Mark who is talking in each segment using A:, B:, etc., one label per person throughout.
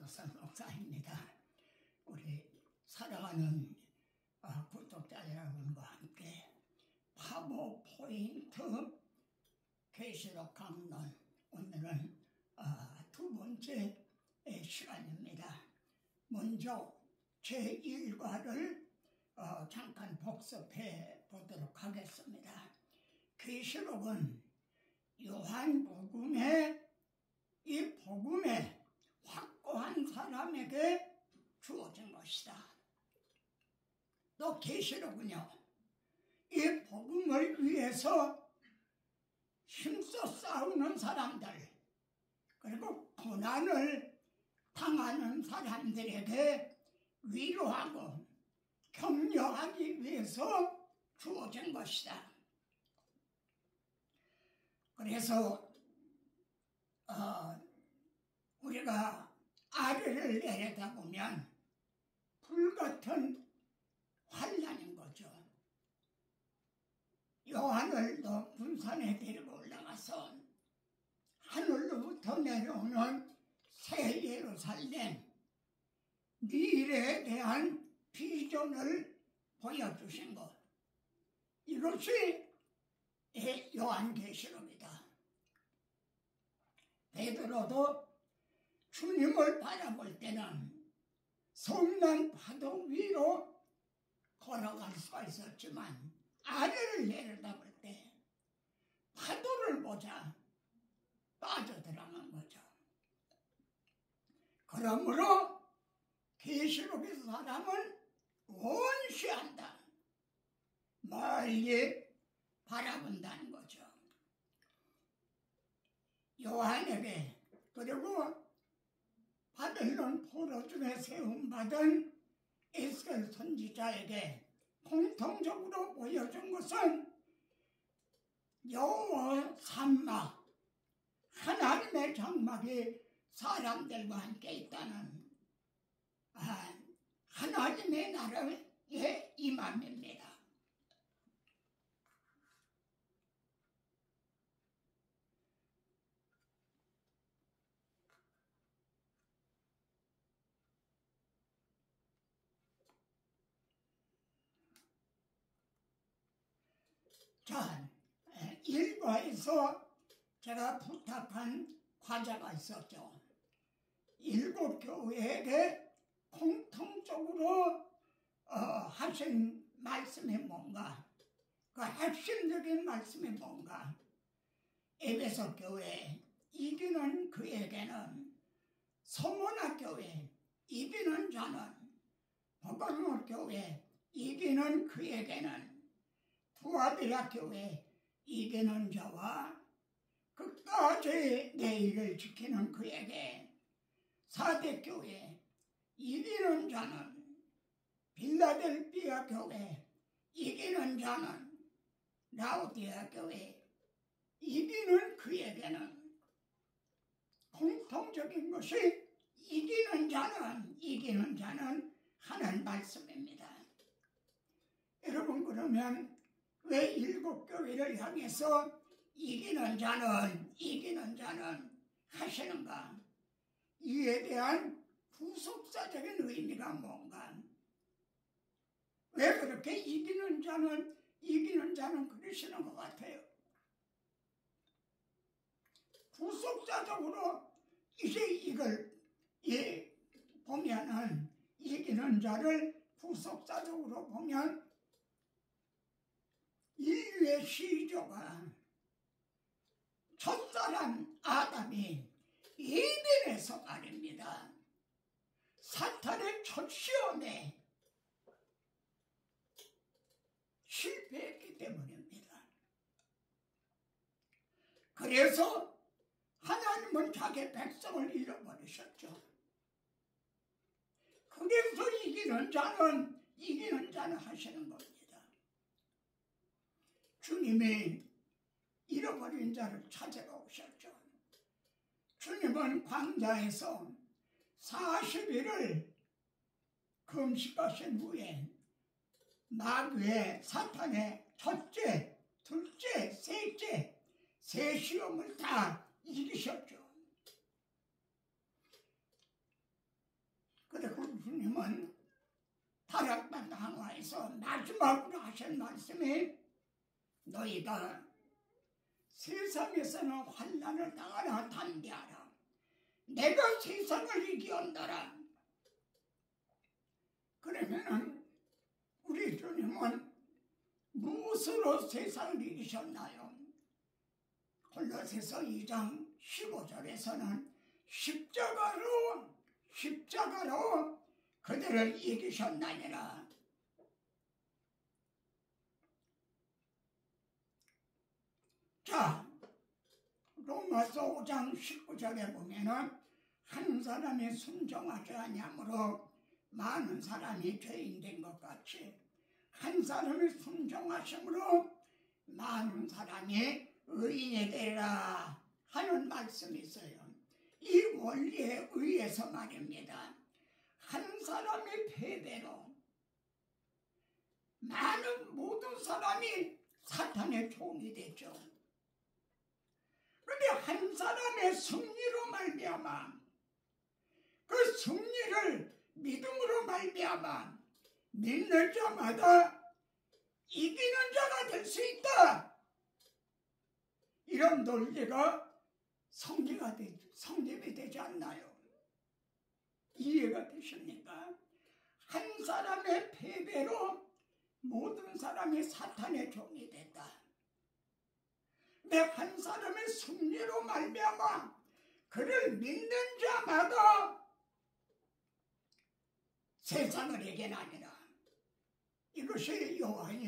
A: 박도선 목사입니다. 우리 사랑하는 구독자 여러분과 함께 파워포인트 계시록 강론, 오늘은 두 번째 시간입니다. 먼저 제1과를 잠깐 복습해 보도록 하겠습니다. 계시록은 요한복음의 이 복음에 확고한 사람에게 주어진 것이다. 또 계시록은요, 이 복음을 위해서 힘써 싸우는 사람들, 그리고 고난을 당하는 사람들에게 위로하고 격려하기 위해서 주어진 것이다. 그래서 우리가 아래를 내려다보면 불같은 환난인 거죠. 요한을 높은 산에 데리고 올라가서 하늘로부터 내려오는 새 예루살렘, 미래에 대한 비전을 보여주신 것, 이것이 요한계시록이다. 베드로도 주님을 바라볼 때는 성난 파도 위로 걸어갈 수가 있었지만 아래를 내려다볼 때 파도를 보자 빠져들어간 거죠. 그러므로 계시록의 사람은 원시한다, 멀리 바라본다는 거죠. 요한에게, 그리고 바벨론 포로 중에 세움받은 에스겔 선지자에게 공통적으로 보여준 것은 여호와 산막, 하나님의 장막이 사람들과 함께 있다는 하나님의 나라의 임함입니다. 자, 1과에서 제가 부탁한 과제가 있었죠. 7 교회에게 공통적으로 하신 말씀이 뭔가, 그 핵심적인 말씀이 뭔가. 에베소 교회, 이기는 그에게는, 소모나 교회, 이기는 자는, 버가모 교회, 이기는 그에게는, 두아디라 교회, 이기는 자와 끝까지 내 일을 지키는 그에게, 사대 교회, 이기는 자는, 빌라델비아 교회, 이기는 자는, 라오디아 교회, 이기는 그에게는, 공통적인 것이 이기는 자는 하는 말씀입니다. 여러분, 그러면 왜 7 교회를 향해서 이기는 자는 하시는가? 이에 대한 후속사적인 의미가 뭔가? 왜 그렇게 이기는 자는 그러시는 것 같아요? 후속사적으로 이제 이걸 보면은, 이기는 자를 후속사적으로 보면 인류의 시조가, 첫사람 아담이 에덴에서 말입니다, 사탄의 첫 시험에 실패했기 때문입니다. 그래서 하나님은 자기 백성을 잃어버리셨죠. 그래서 이기는 자는 하시는 겁니다. 주님이 잃어버린 자를 찾아가 오셨죠. 주님은 광야에서 40일을 금식하신 후에 마귀의, 사탄의 첫째, 둘째, 셋째, 세 시험을 다 이기셨죠. 주님은 다락방 강화에서 마지막으로 하신 말씀이 너희가 세상에서는 환난을 당하나 담대하라. 내가 세상을 이기었노라. 그러면은 우리 주님은 무엇으로 세상을 이기셨나요? 골로새서 2장 15절에서는 십자가로 그들을 이기셨나니라. 자, 로마서 5장 19절에 보면은 한 사람이 순종하지 아니함으로 많은 사람이 죄인 된 것 같이 한 사람이 순종하심으로 많은 사람이 의인이 되리라 하는 말씀이 있어요. 이 원리에 의해서 말입니다. 한 사람의 패배로 모든 사람이 사탄의 종이 되죠. 그런데 한 사람의 승리로 말미암아 그 승리를 믿음으로 말미암아 믿는 자마다 이기는 자가 될 수 있다. 이런 논리가 성립이 되지 않나요? 이해가 되십니까? 한 사람의 패배로 모든 사람이 사탄의 종이 됐다. 근데 한 사람의 승리로 말미암아 그를 믿는 자마다 세상을 이겨나니라. 이것이 요한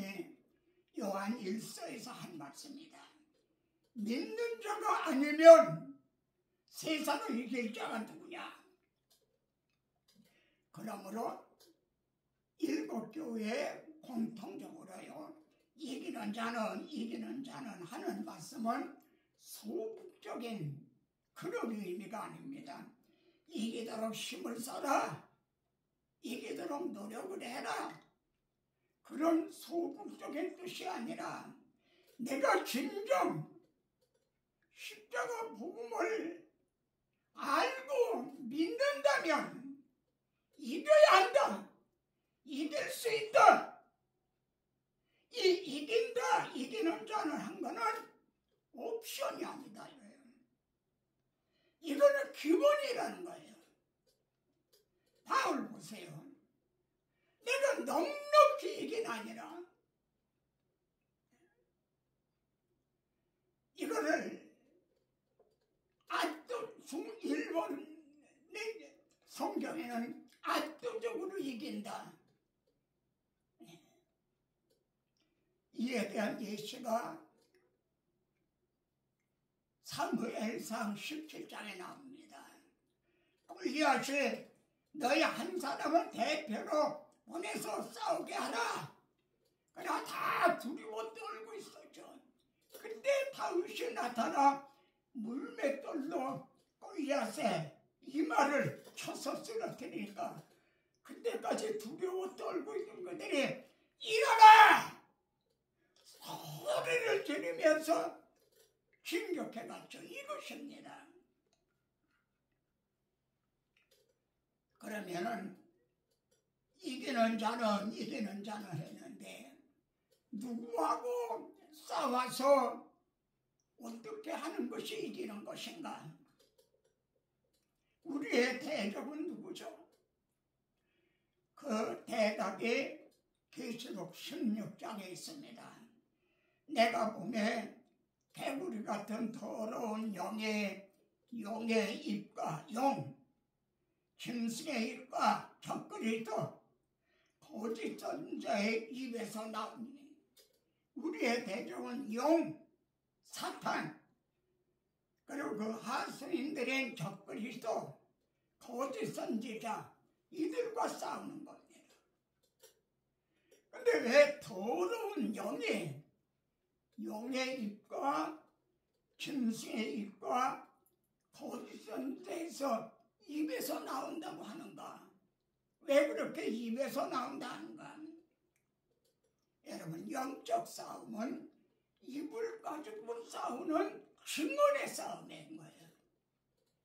A: 1서에서 한 말씀이다. 믿는 자가 아니면 세상을 이길 자가 누구냐? 그러므로 일곱 교회에 공통적으로요, 이기는 자는 하는 말씀은 소극적인 그런 의미가 아닙니다. 이기도록 힘을 써라, 이기도록 노력을 해라, 그런 소극적인 뜻이 아니라 내가 진정 십자가 복음을 알고 믿는다면 이겨야 한다. 이길 수 있다. 이기는 자는 한 거는 옵션이 아니다. 이거는 기본이라는 거예요. 바울 보세요. 내가 넉넉히 이긴 아니라 이거를 일본 성경에는 압도적으로 이긴다. 이에 대한 예시가 사무엘상 17장에 나옵니다. 골리앗이 너희 한 사람을 대표로 보내서 싸우게 하라. 그러나 다 두려워 떨고 있었죠. 근데 다윗이 나타나 물맷돌로 골리앗의 이마를 쳐서 쓰러뜨리니까 그때까지 두려워 떨고 있는 그들이 일어나! 소리를 지르면서 진격해갔죠. 이것입니다. 그러면은 이기는 자는 했는데 누구하고 싸워서 어떻게 하는 것이 이기는 것인가? 우리의 대적은 누구죠? 그 대답이 계시록 16장에 있습니다. 내가 보면 개구리 같은 더러운 용의 입과 짐승의 입과 적그리스도 거짓 선자의 입에서 나오니 우리의 대적은 사탄, 그리고 그 하수인들의 적그리스도 거짓 선지자 이들과 싸우는 겁니다. 근데 왜 더러운 용의 입과 짐승의 입과 거짓 선지자에서 입에서 나온다고 하는가? 왜 그렇게 입에서 나온다 하는가? 여러분, 영적 싸움은 입을 가지고 싸우는 증언의 싸움인 거예요.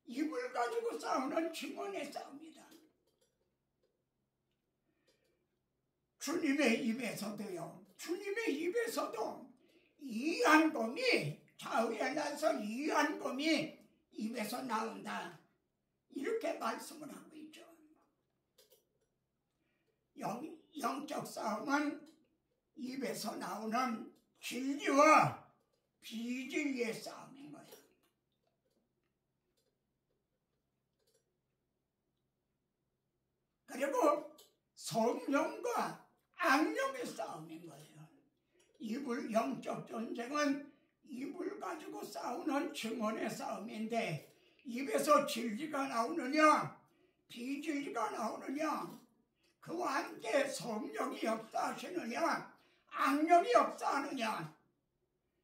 A: 입을 가지고 싸우는 증언의 싸움이다. 주님의 입에서도요, 주님의 입에서도 이한검이, 좌우에 나서 이한검이 입에서 나온다, 이렇게 말씀을 하고 있죠. 영적 싸움은 입에서 나오는 진리와 비진리의 싸움인 거예요. 그리고 성령과 악령의 싸움인 거예요. 입을, 영적 전쟁은 입을 가지고 싸우는 증언의 싸움인데, 입에서 진리가 나오느냐 비진리가 나오느냐, 그와 함께 성령이 역사하시느냐 악령이 역사하느냐,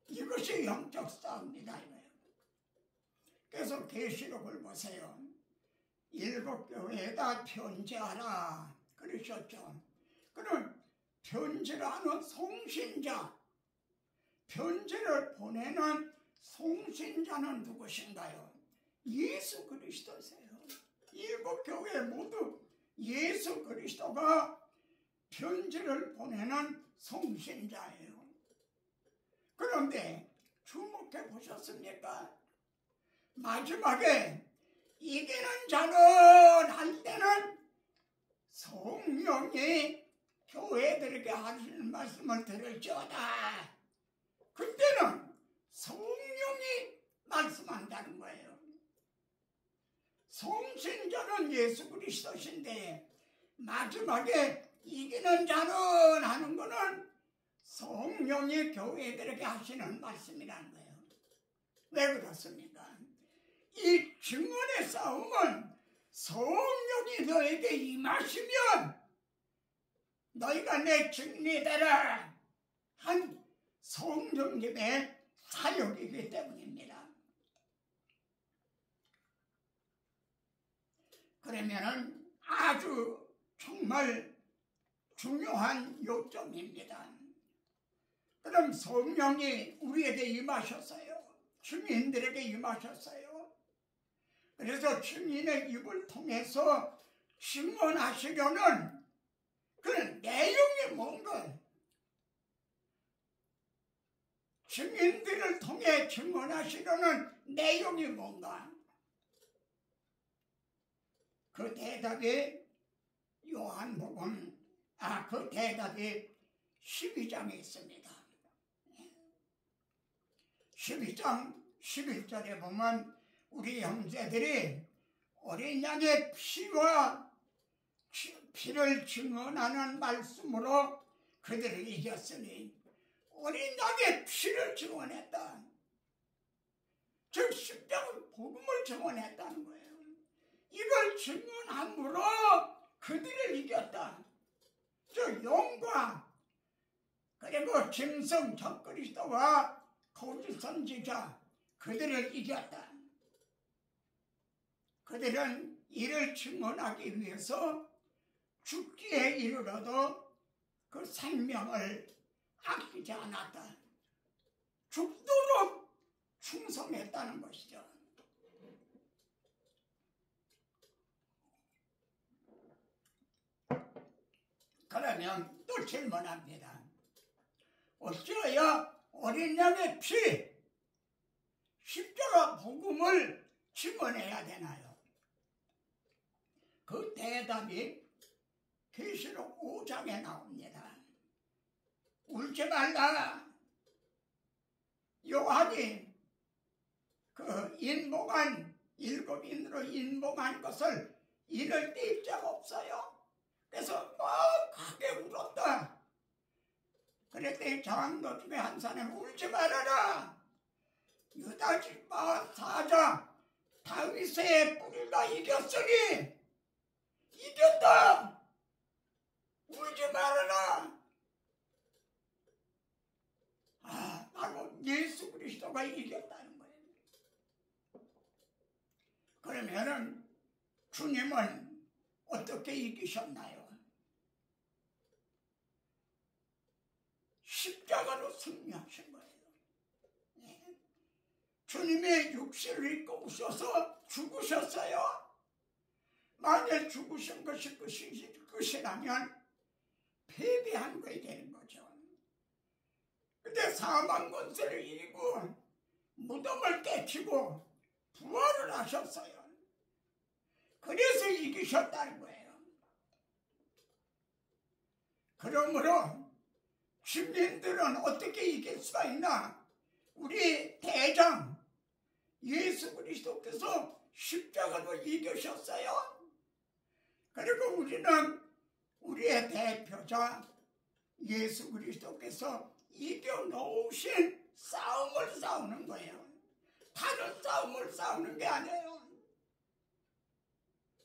A: 이것이 영적 싸움이다 이거예요. 그래서 계시록을 보세요. 7교회에다 편지하라 그러셨죠. 그럼 편지를 하는 송신자, 편지를 보내는 송신자는 누구신가요? 예수 그리스도세요. 7교회 모두 예수 그리스도가 편지를 보내는 송신자예요. 그런데 주목해 보셨습니까? 마지막에 이기는 자는 할 때는 성령이 교회들에게 하시는 말씀을 들을지어다. 그때는 성령이 말씀한다는 거예요. 성신자는 예수 그리스도신데 마지막에 이기는 자는 하는 거는 성령이 교회들에게 하시는 말씀이라는 거예요. 왜 그렇습니까? 이 증언의 싸움은 성령이 너에게 임하시면 너희가 내 증인이 되라 한 성령님의 사역이기 때문입니다. 그러면은 아주 정말 중요한 요점입니다. 그럼 성령이 우리에게 임하셨어요. 증인들에게 임하셨어요. 그래서 증인의 입을 통해서 증언하시려는 그 내용이 뭔가, 증인들을 통해 증언하시려는 내용이 뭔가, 그 대답이 요한복음, 그 대답이 12장에 있습니다. 12장 11절에 보면 우리 형제들이 어린 양의 피를 증언하는 말씀으로 그들을 이겼으니, 어린 양의 피를 증언했다. 즉 십자가 복음을 증언했다는 거예요. 이걸 증언함으로 그들을 이겼다. 즉 영과 그리고 짐승 적그리스도와 거짓 선지자, 그들을 이겼다. 그들은 이를 증언하기 위해서 죽기에 이르러도 그 생명을 아끼지 않았다. 죽도록 충성했다는 것이죠. 그러면 또 질문합니다. 어찌하여 어린 양의 피, 십자가 복음을 증언해야 되나요? 그 대답이 계시록 5장에 나옵니다. 울지 말라. 요한이 그 인봉한, 7인으로 인봉한 것을 이를 뗄 자가 없어요. 그래서 막 크게 울었다. 그랬더니 장로 중에 한 사람이 울지 말아라. 유다 지파 사자 다윗의 뿌리가 이겼으니, 이겼다. 울지 말아라. 바로 예수 그리스도가 이겼다는 거예요. 그러면은 주님은 어떻게 이기셨나요? 십자가로 승리하신 거예요. 주님의 육신을 입고 오셔서 죽으셨어요. 만약 죽으신 것이 끝이라면 패배한 거야 되는 거죠. 근데 사망 권세를 이기고 무덤을 깨치고 부활을 하셨어요. 그래서 이기셨다는 거예요. 그러므로 주민들은 어떻게 이길 수가 있나? 우리 대장 예수 그리스도께서 십자가로 이기셨어요. 그리고 우리는 우리의 대표자 예수 그리스도께서 이겨놓으신 싸움을 싸우는 거예요. 다른 싸움을 싸우는 게 아니에요.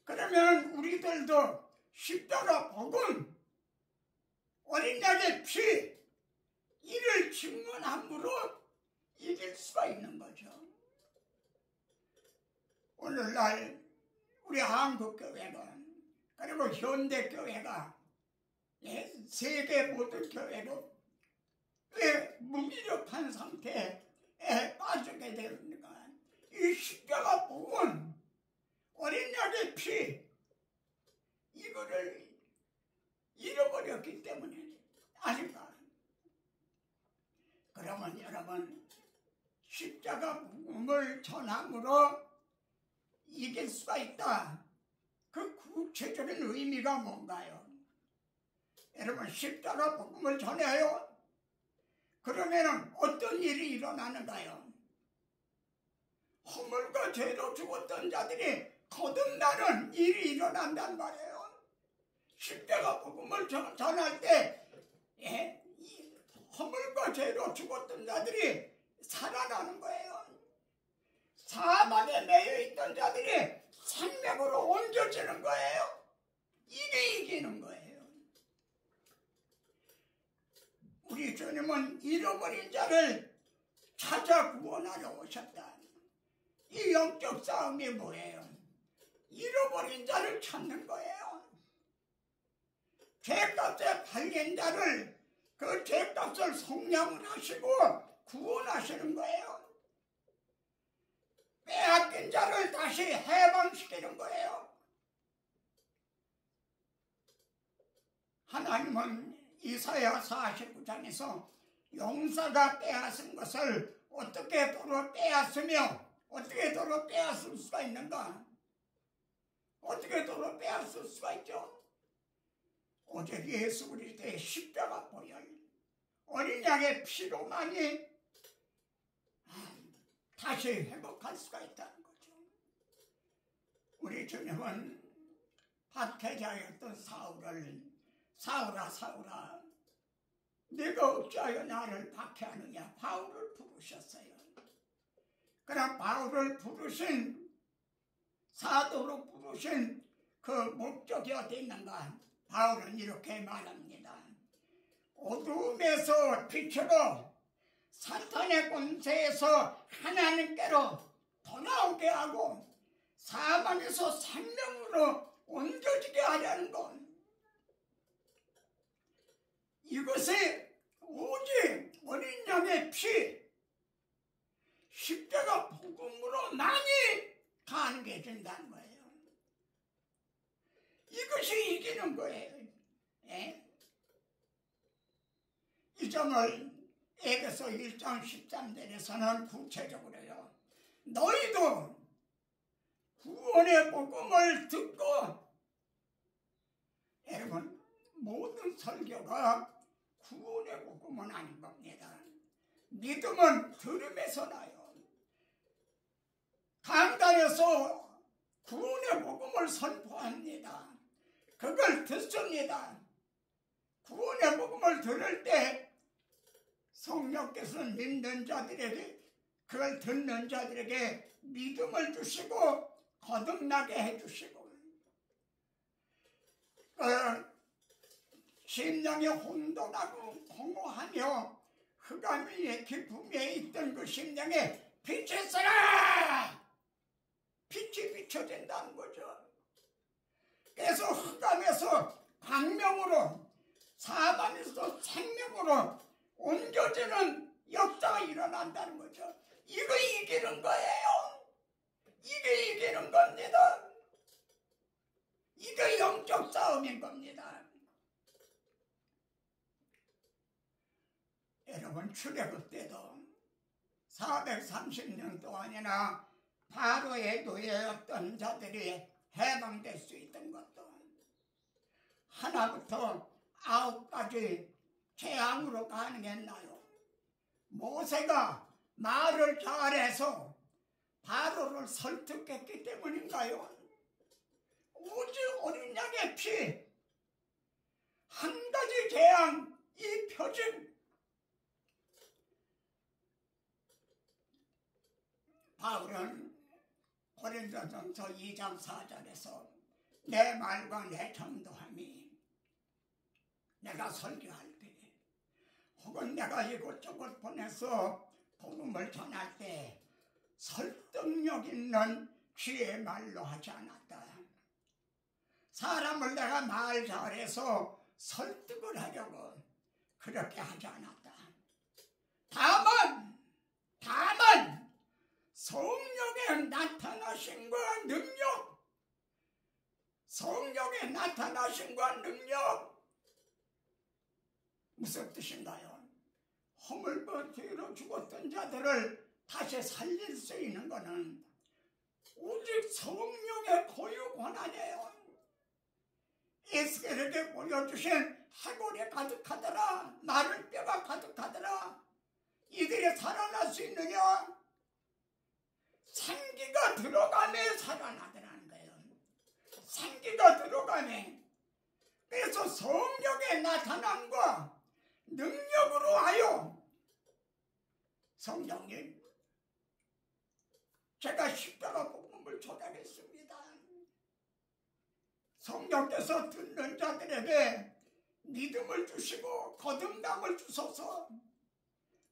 A: 그러면 우리들도 십자가 복음, 어린 양의 피, 이를 증언함으로 이길 수가 있는 거죠. 오늘날 우리 한국교회가 그리고 현대교회가 세계 모든 교회로 왜 무기력한 상태에 빠지게 되는가? 이 십자가 복음, 어린 양의 피, 이거를 잃어버렸기 때문에 아닌가? 그러면 여러분, 십자가 복음을 전함으로 이길 수가 있다. 그 구체적인 의미가 뭔가요? 여러분, 십자가 복음을 전해요. 그러면 어떤 일이 일어나는가요? 허물과 죄로 죽었던 자들이 거듭나는 일이 일어난단 말이에요. 십자가 복음을 전할 때 허물과 죄로 죽었던 자들이 살아나는 거예요. 사망에 매여 있던 자들이 생명으로 옮겨지는 거예요. 이게 이기는 거예요. 우리 주님은 잃어버린 자를 찾아 구원하러 오셨다. 이 영적 싸움이 뭐예요? 잃어버린 자를 찾는 거예요. 죄값에 팔린 자를 그 죄값을 속량을 하시고 구원하시는 거예요. 빼앗긴 자를 다시 해방시키는 거예요. 하나님은 이사야 49장에서 용사가 빼앗은 것을 어떻게 도로 빼앗으며 어떻게 도로 빼앗을 수가 있는가? 어떻게 도로 빼앗을 수가 있죠? 오직 예수 그리스도의 십자가 보혈, 어린 양의 피로만이 다시 회복할 수가 있다는 거죠. 우리 주님은 박해자였던 사울을 사울아 사울아 네가 어찌하여 나를 박해하느냐 바울을 부르셨어요. 그럼 바울을 부르신 사도로 부르신 그 목적이 어디 있는가? 바울은 이렇게 말합니다. 어둠에서 빛으로 사탄의 권세에서 하나님께로 돌아오게 하고 사망에서 생명으로 옮겨지게 하려는 것. 이것이 오직 어린 양의 피, 십자가 복음으로만이 가능해진다는 거예요. 이것이 이기는 거예요. 이 점을 에베소 1장 13절에서는 구체적으로요. 너희도 구원의 복음을 듣고, 여러분 모든 설교가 구원의 복음은 아닌 겁니다. 믿음은 들음에서 나요. 강단에서 구원의 복음을 선포합니다. 그걸 듣습니다. 구원의 복음을 들을 때 성령께서는 믿는 자들에게, 그걸 듣는 자들에게 믿음을 주시고 거듭나게 해주시고, 심령이 혼돈하고 공허하며 흑암의 깊음에 있던 그 심령에 빛이 있어라! 빛이 비춰진다는 거죠. 그래서 흑암에서 광명으로, 사망에서 생명으로 옮겨지는 역사가 일어난다는 거죠. 이거 이기는 거예요. 이게 이기는 겁니다. 이게 영적 싸움인 겁니다. 여러분, 출애굽 때도 430년 동안이나 바로의 노예였던 자들이 해방될 수 있던 것도 하나부터 9까지 재앙으로 가능했나요? 모세가 말을 잘해서 바로를 설득했기 때문인가요? 오직 어린 양의 피, 한 가지 재앙, 이 표징. 바울은 고린도전서 2장 4절에서 내 말과 내 전도함이 내가 설교할 때 혹은 내가 이곳저곳 보내서 복음을 전할 때 설득력 있는 지혜의 말로 하지 않았다. 사람을 내가 말 잘해서 설득을 하려고 그렇게 하지 않았다. 다만 성령의 나타나심과 능력, 성령의 나타나심과 능력, 무슨 뜻인가요? 허물벗기로 죽었던 자들을 다시 살릴 수 있는 것은 오직 성령의 고유 권한이에요. 에스겔에게 보여주신 해골이 가득하더라, 마른 뼈가 가득하더라. 이들이 살아날 수 있느냐? 생기가 들어가면 살아나더라는 거예요. 생기가 들어가면. 그래서 성령의 나타남과 능력으로 하여 성령님, 제가 십자가 복음을 전하겠습니다. 성령께서 듣는 자들에게 믿음을 주시고 거듭남을 주소서.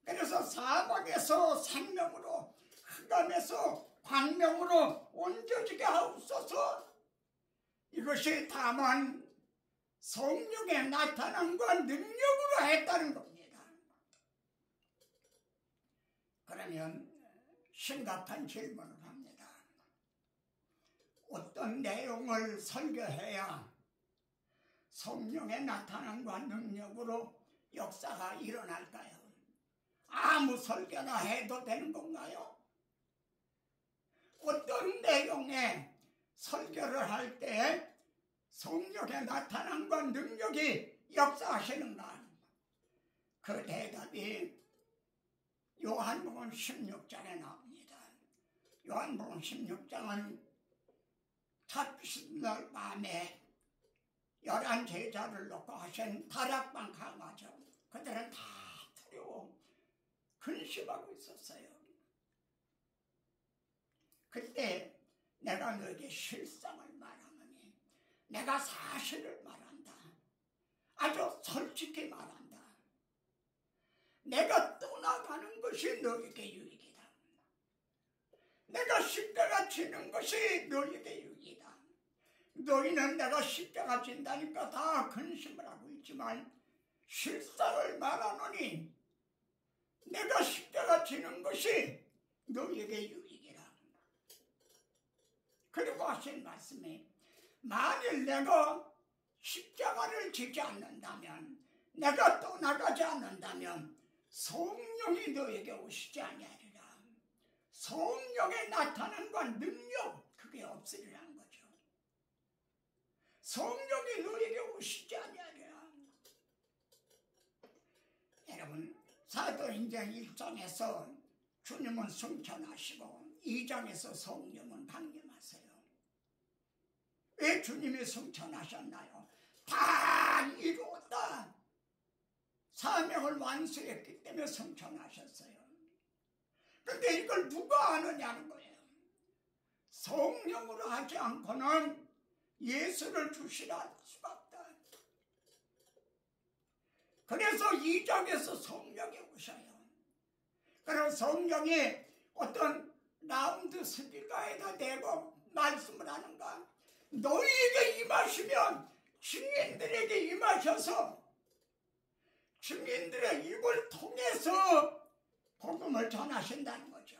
A: 그래서 사방에서 생명으로, 흑암에서 광명으로 옮겨지게 하옵소서. 이것이 다만 성령의 나타남과 능력으로 했다는 겁니다. 그러면 심각한 질문을 합니다. 어떤 내용을 설교해야 성령의 나타남과 능력으로 역사가 일어날까요? 아무 설교나 해도 되는 건가요? 어떤 내용의 설교를 할 때 성령의 나타남과 능력이 역사하시는가? 그 대답이 요한복음 16장에 나옵니다. 요한복음 16장은 첫날 밤에 11 제자를 놓고 하신 다락방 강화죠. 그들은 다 두려워 근심하고 있었어요. 그때 내가 너에게 실상을 말하노니, 내가 사실을 말한다. 아주 솔직히 말한다. 내가 떠나가는 것이 너에게 유익이다. 내가 십자가 지는 것이 너에게 유익이다. 너희는 내가 십자가 진다니까 다 근심을 하고 있지만 실상을 말하노니 내가 십자가 지는 것이 너에게 유익이다. 그리고 하신 말씀이, 만일 내가 십자가를 지지 않는다면, 내가 떠나가지 않는다면 성령이 너에게 오시지 아니하리라. 성령의 나타남과 능력, 그게 없으리라는 거죠. 성령이 너에게 오시지 아니하리라. 여러분, 사도행전 1장에서 주님은 승천하시고 2장에서 성령은 강림하세요. 왜 주님이 승천하셨나요? 다 이루었다. 사명을 완수했기 때문에 승천하셨어요. 그런데 이걸 누가 아느냐는 거예요. 성령으로 하지 않고는 예수를 주시라 수가 없다. 그래서 2장에서 성령이 오셔요. 그럼 성령이 어떤 라운드 스피커에다 대고 말씀을 하는가? 너희에게 임하시면 증인들에게 임하셔서 증인들의 입을 통해서 복음을 전하신다는 거죠.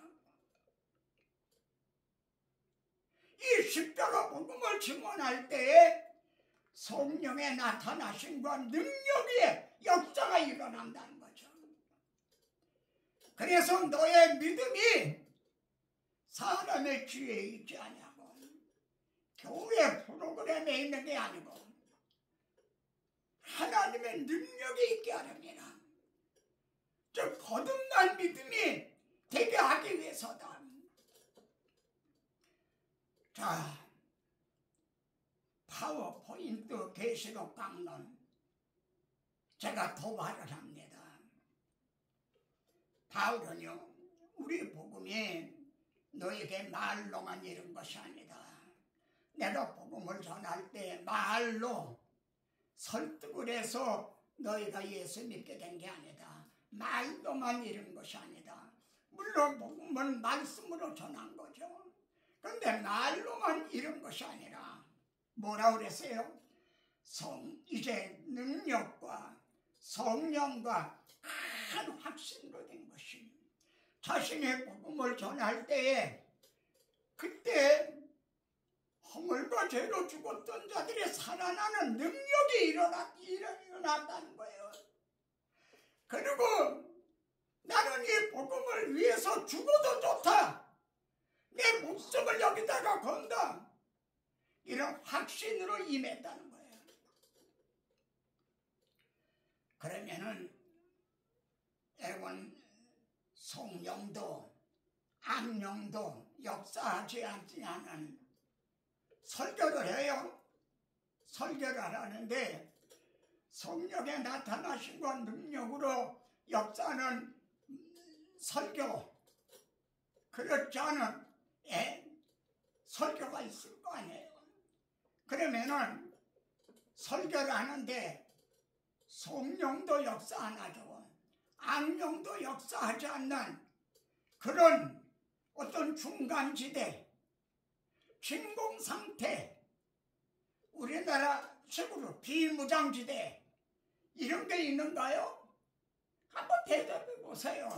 A: 이 십자가 복음을 증언할 때에 성령의 나타나심과 능력의 역사가 일어난다는 거죠. 그래서 너의 믿음이 사람의 귀에 있지 아니하고 교회 프로그램에 있는 게 아니고 하나님의 능력이 있게 하렵니다. 즉 거듭난 믿음이 되게 하기 위해서다. 자, 파워포인트 계시록 강론 제가 도발을 합니다. 바울은요, 우리 복음이 너에게 말로만 이룬 것이 아니다. 내가 복음을 전할 때 말로 설득을 해서 너희가 예수 믿게 된 게 아니다. 말로만 이룬 것이 아니다. 물론 복음은 말씀으로 전한 거죠. 그런데 말로만 이룬 것이 아니라 뭐라고 그랬어요? 이제 능력과 성령과 큰 확신으로 된 것이 자신의 복음을 전할 때에 그때 허물과 죄로 죽었던 자들이 살아나는 능력이 일어났다는 거예요. 그리고 나는 이 복음을 위해서 죽어도 좋다. 내 목숨을 여기다가 건다. 이런 확신으로 임했다는 거예요. 그러면은 여러분 성령도 악령도 역사하지 않는 설교를 해요. 설교를 하는데 성령에 나타나신 건 능력으로 역사하는 설교 그렇지 않은 설교가 있을 거 아니에요. 그러면은 설교를 하는데 성령도 역사 안 하죠. 악령도 역사하지 않는 그런 어떤 중간지대 진공상태 우리나라 식으로 비무장지대 이런 게 있는가요? 한번 대답해 보세요.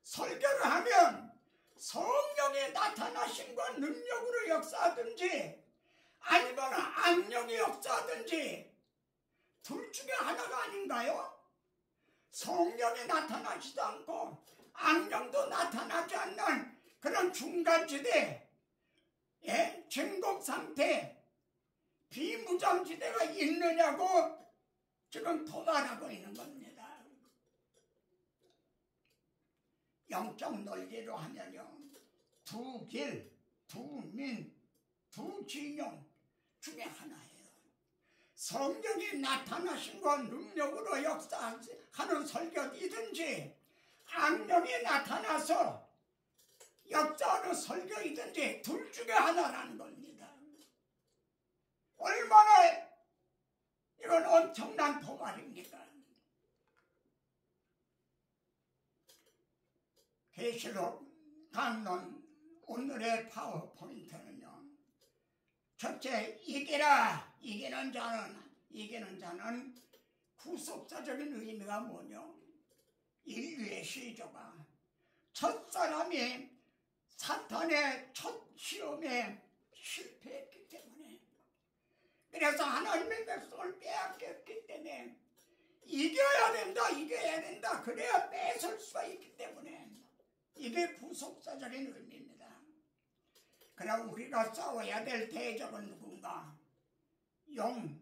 A: 설교를 하면 성령이 나타나신 건 능력으로 역사하든지 아니면 악령이 역사하든지 둘 중에 하나가 아닌가요? 성령이 나타나지도 않고 악령도 나타나지 않는 그런 중간지대, 진공상태, 비무장지대가 있느냐고 지금 도발하고 있는 겁니다. 영적 논리로 하면요, 두 길, 두 민, 두 진영 중에 하나예요. 성령이 나타나신 건 능력으로 역사하는 설교이든지 악령이 나타나서 역사하는 설교이든지 둘 중에 하나라는 겁니다. 얼마나 이건 엄청난 도발입니까? 계시록 강론 오늘의 파워포인트는요, 첫째, 이기는 자는 구속사적인 의미가 뭐냐? 인류의 시조가 첫사람이 사탄의 첫 시험에 실패했기 때문에, 그래서 하나님의 백성을 빼앗겼기 때문에 이겨야 된다. 그래야 뺏을 수가 있기 때문에 이게 구속사적인 의미입니다. 그럼 우리가 싸워야 될 대적은 누군가? 용,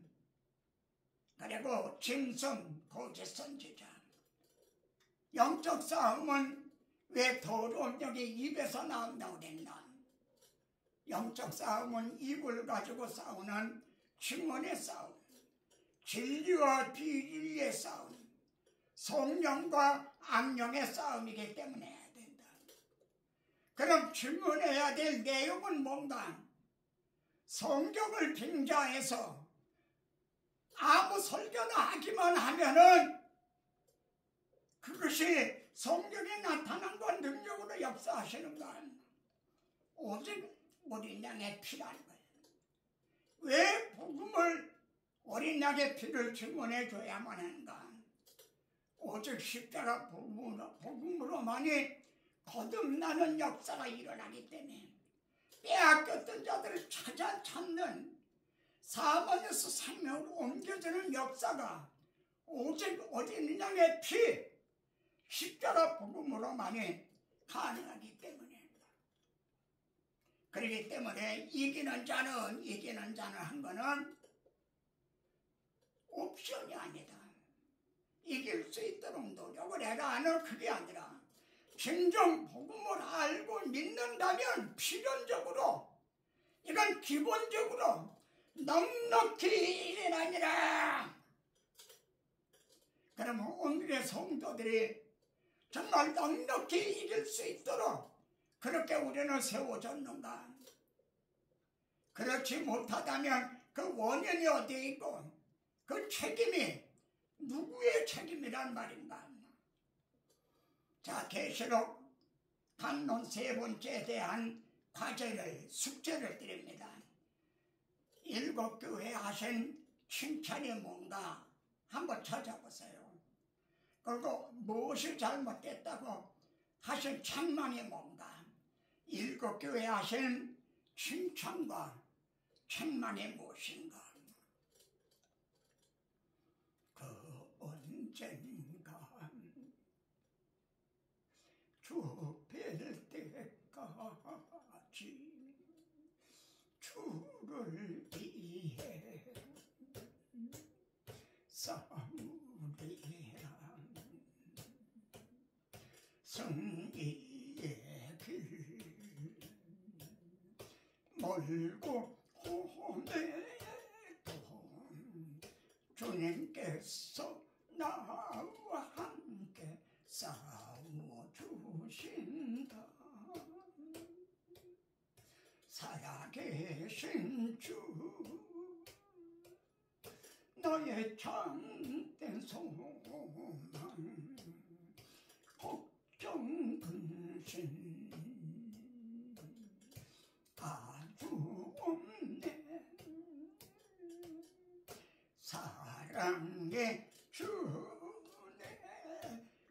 A: 그리고 짐승, 거짓 선지자. 영적 싸움은 왜 더러운 영이 입에서 나온다고 그랬나? 영적 싸움은 입을 가지고 싸우는 증언의 싸움, 진리와 비진리의 싸움, 성령과 악령의 싸움이기 때문에 해야 된다. 그럼 증언해야 될 내용은 뭔가? 성경을 빙자해서 아무 설교나 하기만 하면은 그것이 성경에 나타난 건 능력으로 역사하시는 건 오직 어린 양의 피라는 거예요. 왜 복음을 어린 양의 피를 증언해 줘야만 하는가? 오직 십자가 복음으로만이 거듭나는 역사가 일어나기 때문에 빼앗겼던 자들을 찾는 사망에서 생명으로 옮겨지는 역사가 오직 어린 양의 피, 십자가 복음으로만이 가능하기 때문입니다. 그렇기 때문에 이기는 자는 한 거는 옵션이 아니다. 이길 수 있도록 노력을 해라 하는 그게 아니라 진정 복음을 알고 믿는다면 필연적으로 이건 기본적으로 넉넉히 일어나니라. 그러면 오늘의 성도들이 정말 넉넉히 이길 수 있도록 그렇게 우리는 세워졌는가? 그렇지 못하다면 그 원인이 어디에 있고 그 책임이 누구의 책임이란 말인가? 자, 계시록 강론 3번째에 대한 과제를 숙제를 드립니다. 7교회 하신 칭찬이 뭔가 한번 찾아보세요. 그리고 무엇이 잘못됐다고 하신 책망이 뭔가 7교회 하신 칭찬과 책망이 무엇인가. 그 언젠가 주 뵐 때까지 주를 위해 싸우리라. 승리의 길 멀고 험해도 주님께서 나와 함께 싸워주신다. 살아계신 주 너의 참된 소망 걱정 근심 아주 없네. 사랑의 주내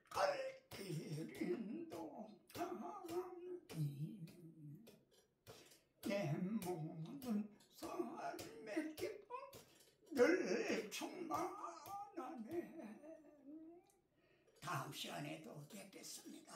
A: 갈 길은 동하니 내 모든 삶의 기쁨 늘 충만하네. 다음 시간에도 뵙겠습니다.